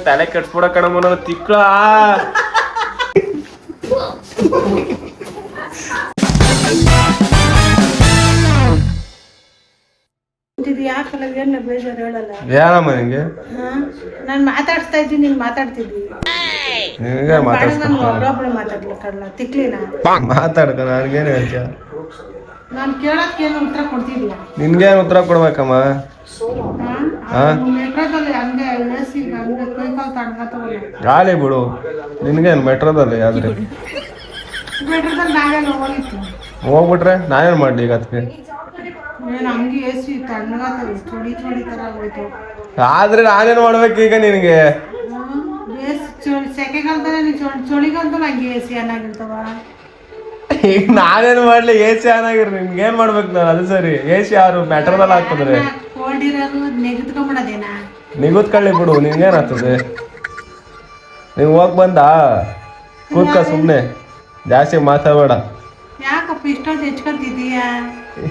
ತಲೆ ಕೆಡ್ಸ್ಬಿಡ ಕಣಮ್ಮ ತಿಕ್ಳ ಏನಮ್ಮ ನಿಂಗೆ ನಾನ್ ಮಾತಾಡ್ಸ್ತಾ ಇದ್ದೀನಿ ನೀನ್ ಮಾತಾಡ್ತಿದ್ವಿ ಮಾತಾಡ್ಕ ನನ್ಗೇನು ಹೇಳ್ತೀಯ ನಾನ್ ಕೇಳೋದ್ಕೇನು ಉತ್ತರ ಕೊಡ್ತಿದ್ಯಾ ನಿನ್ಗೇನು ಉತ್ತರ ಕೊಡ್ಬೇಕಮ್ಮ ಗಾಳಿ ಬಿಡು ನಿನ್ಗೇನು ಮೆಟ್ರೋದಲ್ಲಿ ಆದ್ರೆ ಹೋಗ್ಬಿಟ್ರೆ ನಾನೇನ್ ಮಾಡ್ಲಿ ಈಗ ಅದಕ್ಕೆ ಆದ್ರೆ ನಾನೇನ್ ಮಾಡ್ಬೇಕು ಈಗ ನಿನಗೆ ಈಗ ನಾನೇನ್ ಮಾಡ್ಲಿ AC ಆನ್ ಆಗಿರ್ ನಿನ್ಗೆ ಏನ್ ಮಾಡ್ಬೇಕು ನಾನು ಅದು ಸರಿ AC ಯಾರು ಮೆಟ್ರೋದಲ್ಲಿ ಹಾಕಿದ್ರೆ ನಿಗುತ್ಕೊಳ್ಳಿ ಬಿಡು ನಿನ್ಗೇನ್ ಆಗ್ತದೆ ನೀವ್ ಹೋಗ್ ಬಂದ ಕೂತ್ಕ ಸುಮ್ನೆ ಜಾಸ್ತಿ ಮಾತಾಡಬೇಡ ಯಾಕಪ್ಪ ಇಷ್ಟೊಂದು ಹೆಚ್ಕೊಂತಿದೀಯಾ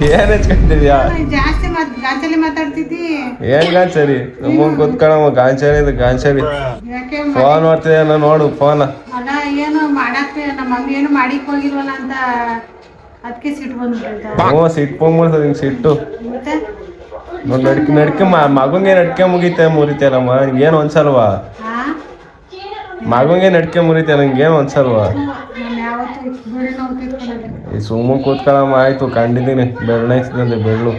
ಏನ್ ಹೆಚ್ಕೊಂತಿದ್ಯಾ ಜಾಸ್ತಿ ಗಾಂಚಲಿ ಮಾತಾಡ್ತಿದ್ದಿ ಏನ್ ಗಾಂಚಲಿ ನಮ್ಮನ್ ಕೂತ್ಕೊಳ್ಳಮ್ಮ ಗಾಂಚಲಿ ಫೋನ್ ನೋಡ್ತಿದ್ಯ ನೋಡು ಫೋನ್ ಅಲ್ಲ ಏನು ಮಾಡಕ್ಕೆ ನಮ್ಮ ಮಮ್ಮಿ ಏನು ಮಾಡಿಕ್ ಹೋಗಿಲ್ವಲ್ಲ ಅಂತ ಅದಕ್ಕೆ ಸಿಟ್ಟು ಬಂದ್ಬಿಡ್ತಾ ಸಿಟ್ಟು ಬಂದ್ಬಿಡ್ತದ ಹಿಂಗ್ ಸಿಟ್ಟು ಮತ್ತೆ ನಡ್ಕೆ ಮಗಂಗೆ ನಡ್ಕೆ ಮುರಿತೇನಮ್ಮ ನಿಂಗೇನು ಅನ್ಸಲ್ವಾ ಮಗಂಗೆ ನಡ್ಕೆ ಮುರಿತೇ ನಂಗೇನು ಅನ್ಸಲ್ವಾ ಸುಮ್ಮ ಕೂತ್ಕೊಳ್ಳಮ್ಮ ಆಯ್ತು ಕಂಡಿದ್ದೀನಿ ಬೆಳ್ಳೈತದಂತೆ ಬೆಳ್ಳು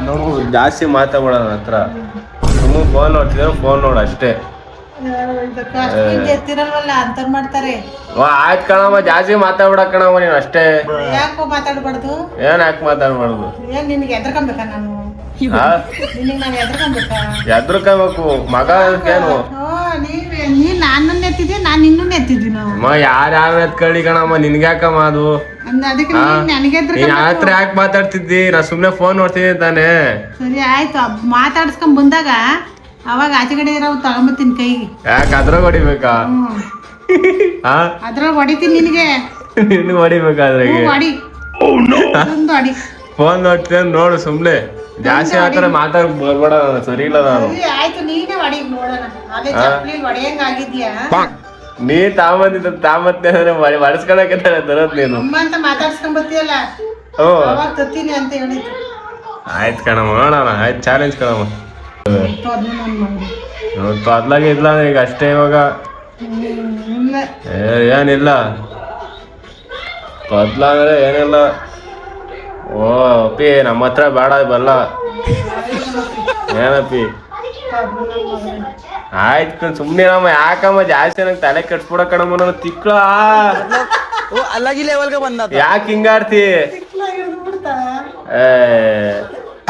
ನೋಡು ಜಾಸ್ತಿ ಮಾತಾಡೋಣ ನನ್ನ ಹತ್ರ ಸುಮ್ಮ ಫೋನ್ ನೋಡ್ತಿದ್ರೆ ಫೋನ್ ನೋಡು ಅಷ್ಟೇ ಆಯ್ತು ಕಣಮ್ಮ ಜಾಸ್ತಿ ಮಾತಾಡ್ಬಿಡ ಕಣಮ್ಮ ನೀನು ಅಷ್ಟೇ ಯಾಕೋ ಮಾತಾಡ್ಬಾರ್ದು ಏನ್ ಯಾಕೆ ಮಾತಾಡ್ಬಾರ್ದು ಏನ್ ನಿನ್ಗೆ ಎದ್ರಕೊಂಬೇಕಾ ನಾನು ಎದ್ರಕೋಬೇಕು ಮಗ ಏನು ನೀನ್ ನನ್ನನ್ನ ಎತ್ತಿದ್ದೆ ನಾನು ನಿನ್ನನ್ನ ಎತ್ತಿದ್ದೀನಿ ಯಾರು ಎತ್ಕೊಳ್ಳಿ ಕಣಮ್ಮ ನಿನ್ಗ್ಯಾಕಮ್ಮ ಅದು ಹತ್ರ ಯಾಕೆ ಮಾತಾಡ್ತಿದ್ದಿ ನಾ ಸುಮ್ನೆ ಫೋನ್ ನೋಡ್ತಿದ್ದೆ ತಾನೆ ಸರಿ ಆಯ್ತು ಮಾತಾಡ್ಸ್ಕೊಂಡ್ ಬಂದಾಗ ಅವಾಗ ಆಚೆ ಕಡೆ ಇರೋ ತಗೊಂಬತ್ತೀನಿ ಕೈಗೆ ಯಾಕೆ ಅದ್ರಾಗ ಹೊಡಿಬೇಕಾ ಅದ್ರಾಗ ಹೊಡಿತೀನಿ ನಿನಗೆ ನಿನ್ಗೆ ಹೊಡಿಬೇಕಾದ್ರೆ ಹೊಡಿ ಹೊಡಿ ಫೋನ್ ನೋಡ್ತೀನಿ ನೋಡು ಸುಮ್ನೆ ಜಾಸ್ತಿ ಆತರ ಮಾತಾಡ್ ಬರ್ಬೇಡ ಸರಿ ಇಲ್ಲ ನಾನು ಆಯ್ತು ನೀನೇ ಹೊಡಿ ನೋಡೋಣ ಅದೇ ಚಪ್ಪಲಿ ಹೊಡೆಯಂಗಾಗಿದ್ಯಾ ನೀ ತಾಮತ್ತೆ ಅಂದ್ರೆ ಹೊಡ್ಸ್ಕೊಳಕ್ಕೆ ತರೋದ್ ನೀನು ಅಮ್ಮ ಅಂತ ಮಾತಾಡ್ಸ್ಕೊಂಡ್ ಬರ್ತೀಯಲ್ಲ ಅವಾಗ ತತ್ತೀನಿ ಅಂತ ಹೇಳಿದ್ರು ಆಯ್ತು ಕಣಮ್ಮ ನೋಡೋಣ ಆಯ್ತು ಚಾಲೆಂಜ್ ಕಣಮ್ಮ ತೊದ್ಲಾಗ ಇದ್ಲ ಈಗ ಅಷ್ಟೇ ಇವಾಗ ಏನಿಲ್ಲ ತೊದ್ಲ ಅಂದ್ರೆ ಏನಿಲ್ಲ ಓ ಅಪ್ಪಿ ನಮ್ಮ ಹತ್ರ ಬೇಡ ಬಲ್ಲ ಏನಪ್ಪಿ ಆಯ್ತು ಸುಮ್ನೆ ನಮ್ಮ ಯಾಕಮ್ಮ ಜಾಸ್ತಿ ನಂಗೆ ತಲೆ ಕೆಡ್ಸ್ಬಿಡ ಕಣಮ್ಮ ನಾನು ತಿಕ್ಳ ಯಾಕೆ ಹಿಂಗಾಡ್ತಿ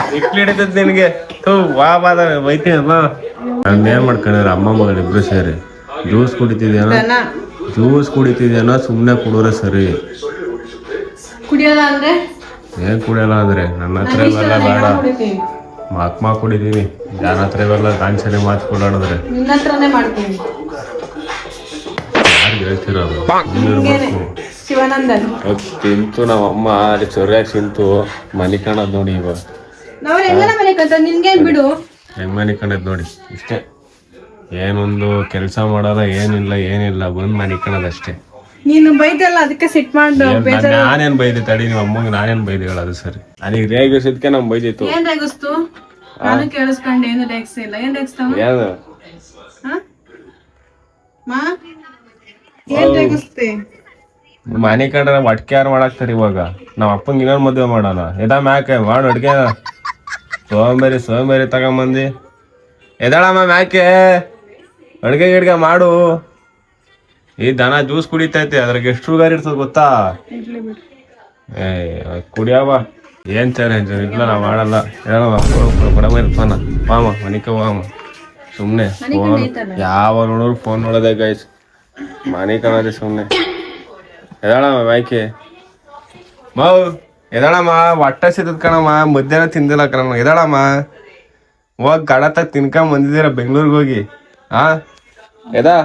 ತಿಕ್ಲಿ ಹಿಡಿತದ ನಿನಗೆ ವಾ ಬಾದ ಬೈತೀನಮ್ಮ ನಾನು ಏನ್ ಮಾಡ್ಕೊಂಡ್ರೆ ಅಮ್ಮ ಮಗಳು ಇಬ್ರು ಸೇರಿ ಜ್ಯೂಸ್ ಕುಡಿತಿದ್ಯಾನ ಸುಮ್ನೆ ಕುಡಿದ್ರೆ ಸರಿ ಏನ್ ಕುಡಿಯಲ್ಲ ಅಂದ್ರೆ ನನ್ನ ಹತ್ರ ಇವೆಲ್ಲ ಬೇಡ ಮಾಕ್ಮಾ ಕುಡಿದೀನಿ ಯಾರ ಹತ್ರ ಇವೆಲ್ಲ ಕಾಂಚನೆ ಮಾತು ಕೊಡಾಡಿದ್ರೆ ಯಾರು ಹೇಳ್ತಿರೋದು ತಿಂತು ನಾವಮ್ಮ ಅಲ್ಲಿ ಚೊರ್ಯಾಗ ತಿಂತು ಮನಿ ಕಾಣದ್ ನೋಡಿ ಇವಾಗ ಹೆಂಗ್ ಮನಿ ಕಾಣದ್ ನೋಡಿ ಇಷ್ಟೇ ಏನೊಂದು ಕೆಲಸ ಮಾಡಲ್ಲ ಏನಿಲ್ಲ ಬಂದ್ ಮನಿ ಕಾಣದ್ ಅಷ್ಟೇ ನೀನು ಬೈದಲ್ಲ ಅದಕ್ಕೆ ಸಿಟ್ ಮಾಡು ನಾನೇನ್ ಬೈದೆ ತಡಿ ನಿಮ್ಮ ಅಮ್ಮಂಗೆ ನಾನೇನ್ ಬೈದೆ ಹೇಳೋದು ಸರಿ ನನಗೆ ರೇಗಿಸಿದ್ಕೆ ನಮ್ ಬೈದಿತ್ತು ಏನ್ ರೇಗಿಸ್ತು ನಾನು ಕೇಳಿಸ್ಕೊಂಡೆ ಏನು ರೇಗಿಸಿಲ್ಲ ಏನ್ ರೇಗಿಸ್ತಾವ ಏನು ಏನ್ ರೇಗಿಸ್ತಿ ಮನೆ ಕಂಡ್ರೆ ಒಟ್ಕೆ ಯಾರು ಮಾಡಾಕ್ತಾರ ಇವಾಗ ನಾವ್ ಅಪ್ಪಂಗೆ ಇನ್ನೊಂದು ಮದುವೆ ಮಾಡೋಣ ಎದಾ ಮ್ಯಾಕೆ ಮಾಡು ಅಡ್ಗೆ ಸೋಂಬೇರಿ ತಗೊಂಬಂದಿ ಎದಾಳಮ್ಮ ಮ್ಯಾಕೆ ಅಡ್ಗೆ ಗಿಡ್ಗೆ ಮಾಡು ಈ ದನ ಜ್ಯೂಸ್ ಕುಡಿತೈತೆ ಅದ್ರಾಗ ಎಷ್ಟು ಶುಗರ್ ಇರ್ತದ ಗೊತ್ತಾ ಕುಡಿಯವ ಏನ್ ಚಾಲೆಂಜ್ ಇಲ್ಲ ನಾ ಮಾಡಲ್ಲ ಹೇಳಮ್ಮ ಕೊಡಮ್ಮ ಮಾಮ ಮನಿಕ ಹೋಗಮ್ಮ ಸುಮ್ನೆ ಫೋನ್ ಯಾವ ನೋಡೋರು ಫೋನ್ ನೋಡೋದೇ ಗೈಸ್ ಮನೆ ಕಾಣೋದೆ ಸುಮ್ನೆ ಎದಾಳಮ್ಮ ಬಾಯ್ಕೆ ಮಾವು ಎದಾಳಮ್ಮ ಹೊಟ್ಟೆ ಸಿದದ್ ಕಣಮ್ಮ ಮಧ್ಯಾಹ್ನ ತಿಂದಿಲ್ಲ ಕಣಮ್ಮ ಎದಾಳಮ್ಮ ಹೋಗ್ ಗಡತ ತಿನ್ಕೊಂಡ್ ಬಂದಿದ್ದೀರ ಬೆಂಗ್ಳೂರ್ಗೆ ಹೋಗಿ ಎದಾ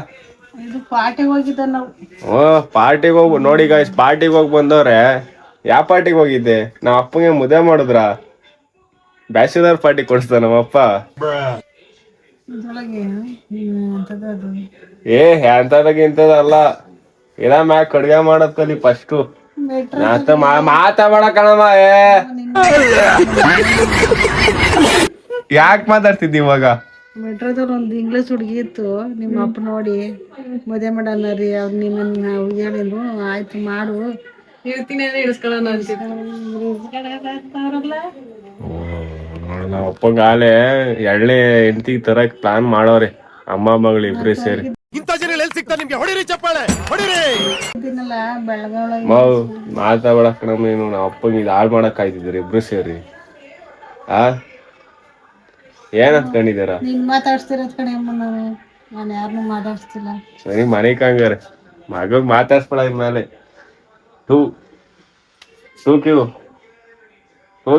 ಇದು ಪಾರ್ಟಿಗೆ ಹೋಗಿದ್ದ ನಾವು. ಓ ಪಾರ್ಟಿಗೆ ಹೋಗ್ ನೋಡಿ ಗಾಯ್ಸ್, ಪಾರ್ಟಿಗೆ ಹೋಗಿ ಬಂದವ್ರೆ. ಯಾವ ಪಾರ್ಟಿಗೆ ಹೋಗಿದ್ದೆ? ನಮ್ಮ ಅಪ್ಪಗೆ ಮುದ್ದೆ ಮಾಡಿದ್ರ, ಬ್ಯಾಚುಲರ್ ಪಾರ್ಟಿ ಕೊಡಿಸ್ದ ನಮ್ಮಪ್ಪ. ಇದ್ರೊಳಗೆ ಅದು ಏ ಎಂತದಲ್ಲ, ಇದ ಮ್ಯಾಕ್ ಅಡ್ಗೆ ಮಾಡೋದ್ ಕಲಿ ಫಸ್ಟು. ಮಾತಾಡ ಕಣಮ್ಮ. ಯಾಕೆ ಮಾತಾಡ್ತಿದ್ದಿ ಇವಾಗ? ಮೆಟ್ರೋದಲ್ಲಿ ಒಂದು ಇಂಗ್ಲೀಷ್ ಹುಡುಗಿ ಇತ್ತು, ನಿಮ್ಮ ಅಪ್ಪ ನೋಡಿ ಮದುವೆ ಮಾಡೋಣ ರೀ ಅವ್ರು ನಿನ್ನ ನಾವು ಹೇಳಿದ್ರು. ಆಯ್ತು ಮಾಡು ಹೇಳ್ತೀನಿ ಅಂದ್ರೆ ಇಳಿಸ್ಕೊಳ್ಳೋಣ ಅಂತಾರಲ್ಲ. ನಮ್ಮ ಅಪ್ಪಗಾಲೆ ಎಳ್ಳೆ ಹೆಂಡತಿ ತರಕ್ ಪ್ಲಾನ್ ಮಾಡೋರೆ ಅಮ್ಮ ಮಗಳು ಇಬ್ರು ಸೇರಿ. ಮಾವು ಮಾತಾಡ ಕಣಮ್ಮ, ನೀನು ನಮ್ಮ ಅಪ್ಪಂಗೆ ಇದು ಹಾಳು ಮಾಡಕ್ ಆಯ್ತಿದ್ದೀರಿ ಇಬ್ರು ಸೇರಿ. ಏನ್ ಅನ್ಕೊಂಡಿದಾರ? ನೀನ್ ಮಾತಾಡ್ಸ್ತಿರೋದ್ ಕಡೆ ನಾನು ಯಾರನ್ನೂ ಮಾತಾಡ್ಸ್ತಿಲ್ಲ. ಸರಿ ಮನೆಗ್ ಹಂಗಾರೆ ಮಗಗ್ ಮಾತಾಡ್ಸ್ಬೇಡ ಇನ್ಮೇಲೆ.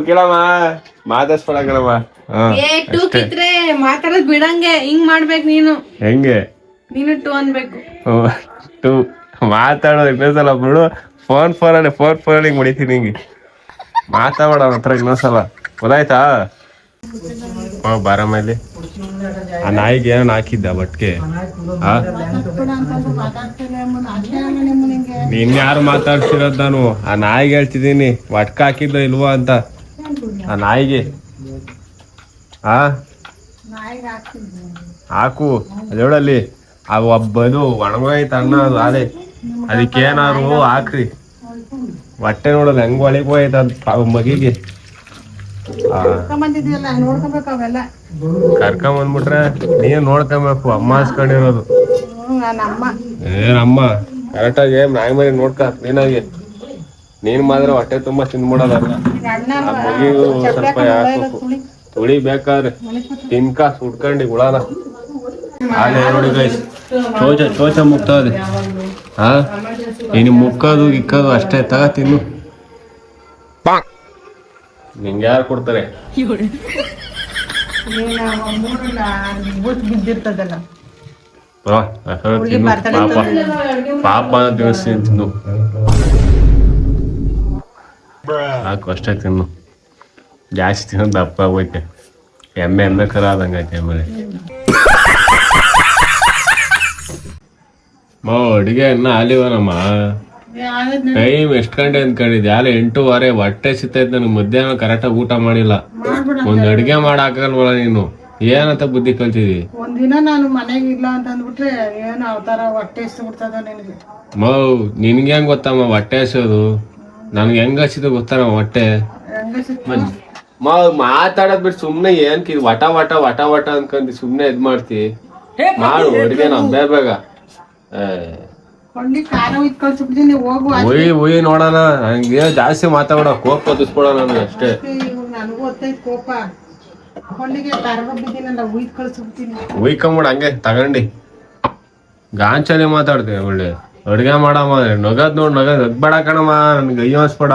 ಕೇಳಮ್ಮ, ಮಾತಾಡ್ಸ್ಬೇಡ ಕಣಮ್ಮ. ಮಾತಾಡೋದ್ ಬಿಡಂಗೆ ಹಿಂಗ್ ಮಾಡ್ಬೇಕು ನೀನು. ಹೆಂಗೆ ನೀನು ಟು ಅನ್ಬೇಕು. ಮಾತಾಡೋದು ಇನ್ನೊಂದ್ಸಲ ಬಿಡು. ಫೋನ್ ಹಿಂಗ್ ಮುಡಿತೀನಿ ಹಿಂಗೆ ಮಾತಾಡ ಹತ್ರ ಇನ್ನೊಂದ್ಸಲ. ಗೊತ್ತಾಯ್ತಾ? ಬಾರ ಮೇಲೆ ಆ ನಾಯಿಗೆ ಏನೋ ಹಾಕಿದ್ದ ಬಟ್ಕೆ. ಇನ್ಯಾರು ಮಾತಾಡ್ತಿರೋದ್ ನಾನು? ಆ ನಾಯಿಗೆ ಹೇಳ್ತಿದ್ದೀನಿ ವಟ್ಕ ಹಾಕಿದ್ದ ಇಲ್ವಾ ಅಂತ. ಆ ನಾಯಿಗೆ ಹಾಕು ಅದೇಳಲ್ಲಿ ಆ ಒಬ್ಬದು ಒಣಗೋಯ್ತು ಅನ್ನ ಅದು ಅದೇ, ಅದಕ್ಕೇನಾರು ಹಾಕ್ರಿ. ಹೊಟ್ಟೆ ನೋಡಲ್ಲ ಹೆಂಗ್ ಒಳಗೆ ಹೋಯ್ತು ಅದು ಮಗಿಗೆ. ಕರ್ಕೊಂಬಂದ್ಬಿಟ್ರೆ ನೀನ್ ನೋಡ್ಕೊಬೇಕು, ಅಮ್ಮ ಹಸ್ಕೊಂಡಿರೋದು. ಏನಮ್ಮ ಕರೆಕ್ಟಾಗಿ ನಾಯಿ ಮರಿ ನೋಡ್ಕ ಕ್ಲೀನಾಗಿ. ನೀನ್ ಮಾತ್ರ ಹೊಟ್ಟೆ ತುಂಬಾ ತಿಂದ್ಬಿಡೋದಲ್ಲ. ಆ ಮಗಿಗೂ ಸ್ವಲ್ಪ ಹಾಕ್ಬೇಕು, ತುಳಿ ಬೇಕಾದ್ರೆ ತಿನ್ಕ ಸುಡ್ಕೊಂಡಿ ಗುಳಾನ. ಹಾಗೆ ನೋಡಿ ಗೈಸ್, ಚೋಚ ಮುಕ್ತದೆ. ಇನ್ನು ಮುಕ್ಕೋದು ಇಕ್ಕೋದು ಅಷ್ಟೇ. ತಗ ತಿನ್ನು. ನಿಂಗೆ ಯಾರು ಕೊಡ್ತಾರೆ? ಬಿದ್ದಿರ್ತದಲ್ಲ ಪಾಪ ತಿನ್ನು ಸಾಕು, ಅಷ್ಟೇ ತಿನ್ನು. ಜಾಸ್ತಿ ತಿನ್ನೋದು ದಪ್ಪ ಹೋಯ್ತೆ. ಎಮ್ಮೆ ಕರ ಆದಂಗೈತೆ ಆಮೇಲೆ. ಅಡಿಗೆ ಇನ್ನ ಆಲಿವನಮ್ಮ. ಟೈಮ್ ಎಷ್ಟು ಗಂಟೆ ಅಂದ್ಕೊಂಡಿದ್ದೆ? ಅಲ್ಲ 8:15. ಹೊಟ್ಟೆ ಸಿತ್ತೈತೆ ನನಗೆ. ಮಧ್ಯಾಹ್ನ ಕರೆಕ್ಟಾಗಿ ಊಟ ಮಾಡಿಲ್ಲ. ಒಂದ್ ಅಡ್ಗೆ ಮಾಡಾಕಲ್ವಲ್ಲ ನೀನು? ಏನಂತ ಬುದ್ಧಿ ಕಲ್ತಿದಿ? ಒಂದಿನ ನಾನು ಮನೆಗೆ ಇಲ್ಲ ಅಂತ ಅಂದ್ಬಿಟ್ರೆ ಏನು ಅವತಾರ ಹೊಟ್ಟೆ ಎಸ್ತು ಬಿಡ್ತದ ನಿನಗೆ. ನಿನ್ಗೆ ಹೆಂಗ್ ಗೊತ್ತಮ್ಮ ಹೊಟ್ಟೆ ಹಸೋದು? ನನ್ಗೆ ಹೆಂಗ್ ಹಸಿದ ಗೊತ್ತಮ್ಮ ಹೊಟ್ಟೆ. ಮಾತಾಡೋದ್ ಬಿಟ್ಟು ಸುಮ್ನೆ ಏನ್ ವಟ ವಟ ಅನ್ಕೊಂಡಿ ಸುಮ್ನೆ ಇದ್ ಮಾಡ್ತಿ. ಮಾಡು ಅಡ್ಗೆ ಬೇಗ. ಒಯ್ ನೋಡೋಣ. ನಂಗೆ ಜಾಸ್ತಿ ಮಾತಾಡ ಕೋಪ ದಿಸ್ಕೊಳ ನನಗೆ ಅಷ್ಟೇ. ಉಯ್ಕೊಂಬಿಡ ಹಂಗೆ ತಗೊಂಡಿ. ಗಾಂಚಲಿ ಮಾತಾಡ್ತೀವಿ ಒಳ್ಳೆ. ಅಡ್ಗೆ ಮಾಡಮ್ಮ ನಗದ್ ನೋಡ್ ನಗ್ಬೇಡ ಕಣಮ್ಮ. ನನ್ಗೆ ಅಯ್ಯೋ ಅನ್ಸ್ಬೇಡ.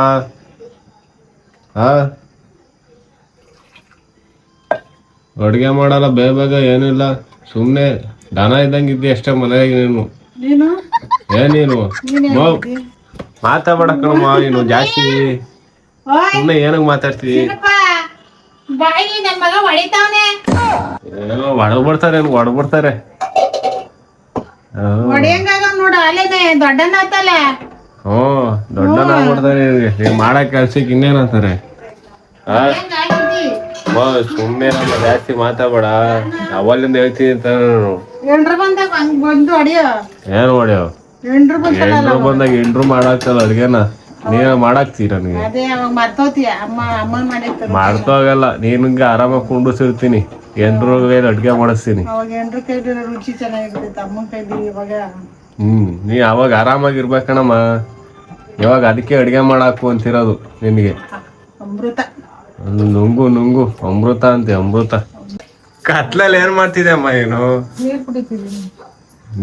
ಅಡ್ಗೆ ಮಾಡಲ್ಲ ಬೇಗ ಏನಿಲ್ಲ. ಸುಮ್ನೆ ದನ ಇದ್ದಂಗೆ ಇದ್ದಿ ಅಷ್ಟೇ ಮನೆಯಾಗಿ ನೀನು. ಏನೇನು ಮಾತಾಡ ಕಣಮ್ಮ ನೀನು ಜಾಸ್ತಿ. ಸುಮ್ನೆ ಏನಕ್ ಮಾತಾಡ್ತೀವಿ? ಏನೋ ಹೊಡಬಿಡ್ತಾರೆ ದೊಡ್ಡನಾಗ್ಬಿಡ್ತಾರೆ. ನೀನ್ ಮಾಡಕ್ ಕೆಲ್ಸಕ್ಕೆ ಇನ್ನೇನಂತಾರೆ? ಸುಮ್ನೆ ಜಾಸ್ತಿ ಮಾತಾಡ. ಅವಲ್ಲಿಂದ ಹೇಳ್ತೀನಿ ಅಂತ ಏನು ಹೊಡ್ಯೋ? ಎಂಟ್ರು ಬಂದಾಗ ಎಂಟ್ರು ಮಾಡಾಕ್ತಲ್ಲ ಅಡ್ಗೆನ. ನೀನ ಮಾಡಾಕ್ತೀರ ನನಗೆ? ಮಾಡ್ತೋಗಲ್ಲ. ನೀನ್ಗೆ ಆರಾಮಾಗಿ ಕುಂಡಿಸಿರ್ತೀನಿ. ಎಂಟ್ರ ಅಡ್ಗೆ ಮಾಡಿಸ್ತೀನಿ. ನೀ ಅವಾಗ ಆರಾಮಾಗಿರ್ಬೇಕಣಮ್ಮ. ಇವಾಗ ಅದಕ್ಕೆ ಅಡ್ಗೆ ಮಾಡಾಕು ಅಂತಿರೋದು ನಿನಗೆ. ನುಂಗು ಅಮೃತ ಅಂತೆ. ಅಮೃತ ಕತ್ಲಲ್ಲಿ ಏನ್ ಮಾಡ್ತಿದ್ದೆ ಅಮ್ಮ ನೀನು?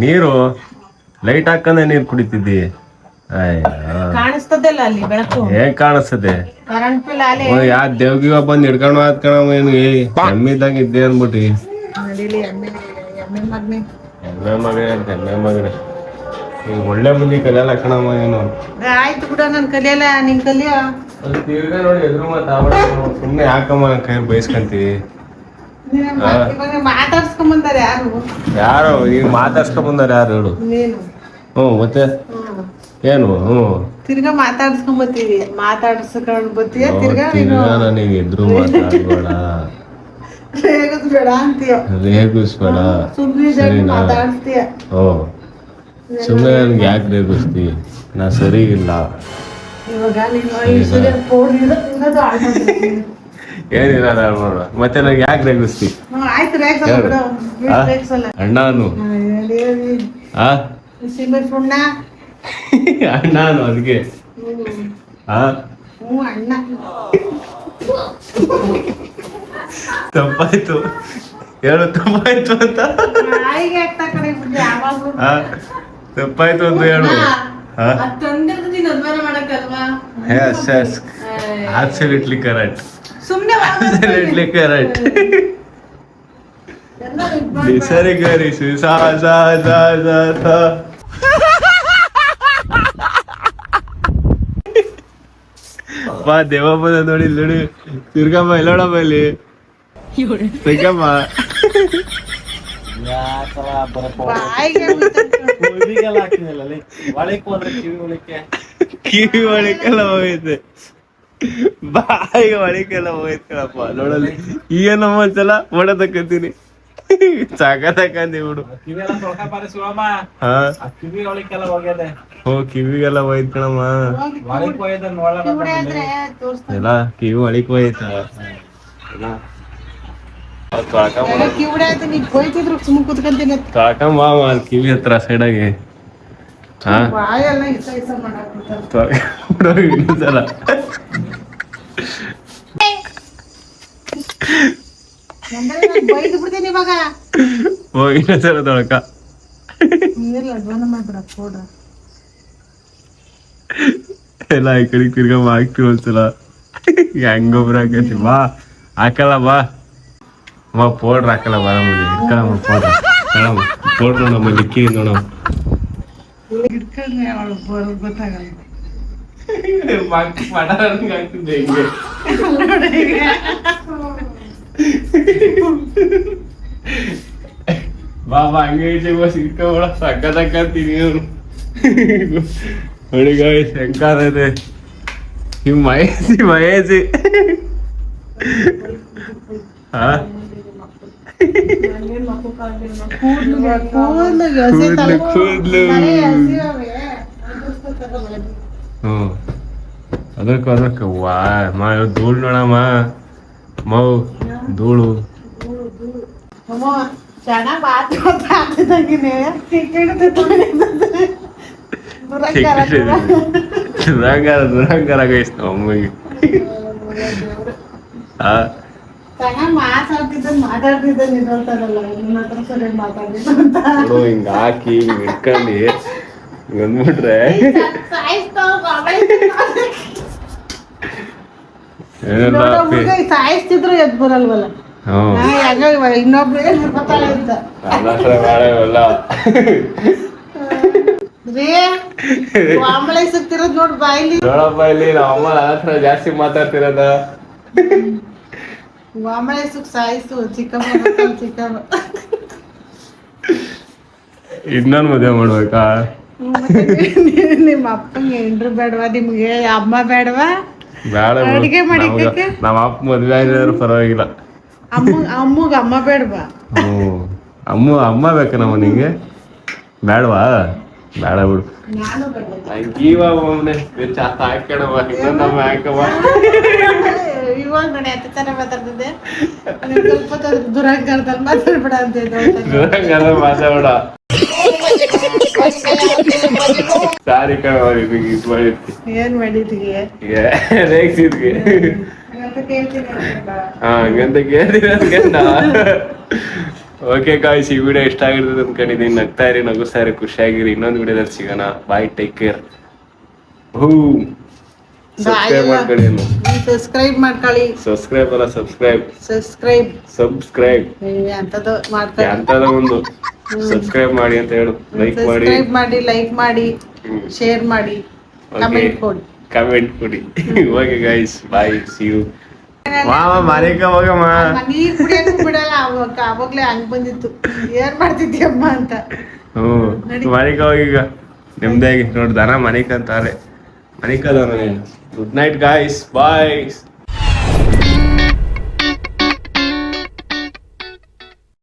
ನೀರು ಲೈಟ್ ಹಾಕಂದೆ ನೀರ್ ಕುಡಿತಿದ್ದಿ. ಹೇಗ್ ಕಾಣಿಸ್ತದೆ? ಯಾ ದೇವ್ಗಿವ ಬಂದ್ ಹಿಡ್ಕೊಂಡು ಕಣಮ್ಮ. ಏನು ಎಮ್ಮಿದ್ದಂಗ ಇದ್ದೆ ಅನ್ಬಿಟ್ಟಿ. ಮಗನೇ ಅಂತ ಮಗನೇ ಈಗ ಒಳ್ಳೆ ಬುದ್ಧಿ ಕಲಿಯಲ್ಲ ಕಣಮ್ಮ ಏನು. ಆಯ್ತು ಬಿಡ ನಾನು ಕಲಿಯಲ್ಲ ನೀನ್ ಕಲಿಯೋ. ತಿರ್ಗಾ ನೋಡಿ ಎದುರು ಸುಮ್ಮನೆ ಯಾಕಮ್ಮ ಕೈ ಬಯಸ್ಕೊಂತೀವಿ. ಮಾತಾಡ್ಸ್ಕೊಂಬಂದಾರೆ ಯಾರು ಈಗ ಮಾತಾಡ್ಸ್ಕೊಂಬಂದಾರ ಯಾರು ಹೇಳು. ಹ್ಞೂ ಮತ್ತೆ ಏನು ತಿರ್ಗಾ ಮಾತಾಡ್ಸ್ಕೊಂಬತ್ತೀವಿ ಮಾತಾಡ್ಸ್ಕೊಂಡ್ ಬತ್ತೀಯ ತಿರ್ಗಾ ನನಗೆ ಎದುರು ಮಾತಾಡ್ಬೇಡ ರೇಗಿಸ್ಬೇಡ ಅಂತೀಯ ರೇಗಿಸ್ಬೇಡ ಸರಿನಾ. ಹ್ಞೂ ಸುಮ್ಮನೆ ನನ್ಗೆ ಯಾಕೆ ರೇಗಿಸ್ತಿ ನಾ ಸರಿ ಇಲ್ಲ. ಏನಿಲ್ಲ ನೋಡ ಮತ್ತೆ ನಂಗೆ ಯಾಕೆ ರೇಗಿಸ್ತಿ ಅಣ್ಣನು ಅಣ್ಣನು ಅದಕ್ಕೆ ತಪ್ಪಾಯ್ತು ಹೇಳು ತಪ್ಪಾಯ್ತು ಅಂತ ತಪ್ಪಾಯ್ತು ಅಂತ ಹೇಳು. Absolutely correct. Absolutely correct. ಸರಿ ಗರಿಸು ಸಾ ಸಾ ಸಾ ಸಾ ಸಾ. ಬಾ ದೇವಪ್ಪನ ನೋಡಿ ನೋಡಿ ತಿರ್ಗಮ್ಮ ಎಲ್ಲೋಡಮ್ಮ ಇಲ್ಲಿ ತಿರ್ಗಮ್ಮ ಕಿವಿ ಒಳಕೆಲ್ಲ ಹೋಗೈತೆ ಬಾಯಿಗೆ ಒಳಕೆಲ್ಲ ಹೋಗೈತಪ್ಪ ನೋಡಲ್ಲಿ ಈಗೇನಮ್ಮ ಒಂದ್ಸಲ ಓಡತಕ್ಕಂತೀನಿ ಸಾಕತಕ್ಕಂದಿ ಬಿಡು. ಹೋ ಕಿವಿಗೆಲ್ಲ ಹೋಯ್ತು ಕಣಮ್ಮ ಎಲ್ಲ ಕಿವಿ ಒಳಕ್ ಹೋಯ್ತ ತೊಳ್ಕೊಂಬ ಕಿವಿ ಹತ್ರ ಸೈಡಾಗಿ ಇನ್ನೊಂದ್ಸಲ ಹೋಗಿ ಇನ್ನೊಂದ್ಸಲ ತೊಳ್ಕ ಎಲ್ಲ ಈ ಕಡೆ ತಿರ್ಗಮ್ಮ ಹಾಕ್ತಿವಿ ಒಂದ್ಸಲ ಹೆಂಗೊಬ್ರು ಹಾಕತಿ ಬಾ ಹಾಕಲ್ಲ ಬಾ ಅಮ್ಮ ಪೌಡ್ರ್ ಹಾಕಲ್ಲ ಬರ ಮುಂದೆ ಇಟ್ಕೊಳಮ್ಮ ಪೌಡ್ರ್ ನಮ್ಮ ಲಿಕ್ಕಿ ನೋಡಮ್ಮ ಆಗ್ತಿದ್ದೆ ಹಿಂಗೆ ಬಾಬಾ ಹಂಗೆ ಸಿಕ್ಕೋಳ ಸಕ್ಕತ್ತಕ್ಕಂತೀನಿ ಹುಡುಗ ಶಂಕಾರ ಇದೆ ಇವ್ ಮಹೇಶಿ ಕೂದ್ಲು ಹ್ಮ್ ಅದಕ್ಕೆ ವಾ ಮಾ ಧೂಳು ನೋಡಮ್ಮ ಮೌ ಧೂಳು ದುರಂಕಾರ ಗೈಸ್ ಅಮ್ಮಗೆ ಹಿಂಗ ಹಾಕಿ ಹಿಂಗ್ ಇಟ್ಕೊಂಡು ಬಂದ್ಬಿಟ್ರೆ ಸಾಯಿಸ್ತಿದ್ರು ಎದ್ ಬರಲ್ವಲ್ಲ ಇನ್ನೊಬ್ರಿಗೆ ಸಿಗ್ತಿರೋದ್ ನೋಡ್ ಬಾಯ್ಲಿ ನೋಡಪ್ಪ ಇಲ್ಲಿ ನಮ್ಮ ಅಮ್ಮ ಜಾಸ್ತಿ ಮಾತಾಡ್ತಿರೋದ ವಾಮಳೇಸಕ್ ಸಾಯಿಸು ಚಿಕ್ಕಮ್ಮ ಇನ್ನೊಂದು ಮದುವೆ ಮಾಡ್ಬೇಕಾ ನಿಮ್ಮ ಅಪ್ಪಂಗೆ ಹೆಂಡ್ರು ಬೇಡವಾ ನಿಮ್ಗೆ ಅಮ್ಮ ಬೇಡವಾ ಬೇಡ ಅಡಿಗೆ ಮಾಡಿಕ್ಕೆ ನಮ್ಮ ಅಪ್ಪ ಮದ್ವೆ ಆಗಿದ್ರು ಪರವಾಗಿಲ್ಲ ಅಮ್ಮಗ ಅಮ್ಮ ಬೇಡವಾ ಅಮ್ಮ ಬೇಕಾ ನಮ್ಮ ನಿಂಗೆ ಬೇಡವಾ ಬೇಡ ಬಿಡು ಇವಾಗ ನೋಡಿ ಅತ್ತೆ ತರ ಮಾತಾಡ್ತಿದ್ದೆ ಸ್ವಲ್ಪ ದುರಂಕಾರದಲ್ಲಿ ಮಾತಾಡ್ಬೇಡ ಅಂತ ಮಾತಾಡ ಸಾರಿ ಕಣ ಏನ್ ಮಾಡಿದ್ಗೆ ರೇಗ್ಸಿದ್ಗೆ ಹಂಗಂತ ಕೇಳ್ತೀನಿ ಓಕೆ ಗಾಯ್ಸ್ ಈ ವಿಡಿಯೋ ಇಷ್ಟ ಆಗಿರ್ತದೆ ಅಂದ್ಕೊಂಡಿದ್ದೀನಿ. ನಗ್ತಾ ಇರಿ ನಗುಸ್ತಾ ಇರಿ ಖುಷಿಯಾಗಿರಿ. ಇನ್ನೊಂದು ವಿಡಿಯೋದಲ್ಲಿ ಸಿಗೋಣ. ಬಾಯ್, ಟೇಕ್ ಕೇರ್. ಸಬ್ಸ್ಕ್ರೈಬ್ ಮಾಡ್ಕೊಳ್ಳಿ ಏನು ಸಬ್ಸ್ಕ್ರೈಬ್ ಮಾಡ್ಕೊಳ್ಳಿ. ಸಬ್ಸ್ಕ್ರೈಬ್ ಅಲ್ಲ ಸಬ್ಸ್ಕ್ರೈಬ್ ಅಂತದ್ದು ಮಾಡ್ಕೊಳ್ಳಿ. ಅಂತದ ಒಂದು ಸಬ್ಸ್ಕ್ರೈಬ್ ಮಾಡಿ ಅಂತ ಹೇಳು. ಲೈಕ್ ಮಾಡಿ, ಸಬ್ಸ್ಕ್ರೈಬ್ ಮಾಡಿ, ಲೈಕ್ ಮಾಡಿ, ಶೇರ್ ಮಾಡಿ, ಕಮೆಂಟ್ ಕೊಡಿ. Okay guys, bye, see you. ಮಾಮ ಮನೆಗ ಹೋಗಮ್ಮ. ನೀರ್ ಕುಡಿಯಕ್ಕೂ ಬಿಡಲ್ಲ. ಅವಾಗ್ಲೇ ಹಂಗ್ ಬಂದಿತ್ತು, ಏನ್ ಮಾಡ್ತಿದ್ಯಮ್ಮ ಅಂತ. ಮನೆಗ ಹೋಗೀಗ ನಿಮ್ದಾಗಿ ನೋಡಿ. ದನ ಮನಿಕಂತಾರೆ. ಮನಿಕದ. ಗುಡ್ ನೈಟ್ ಗಾಯ್ಸ್, ಬಾಯ್.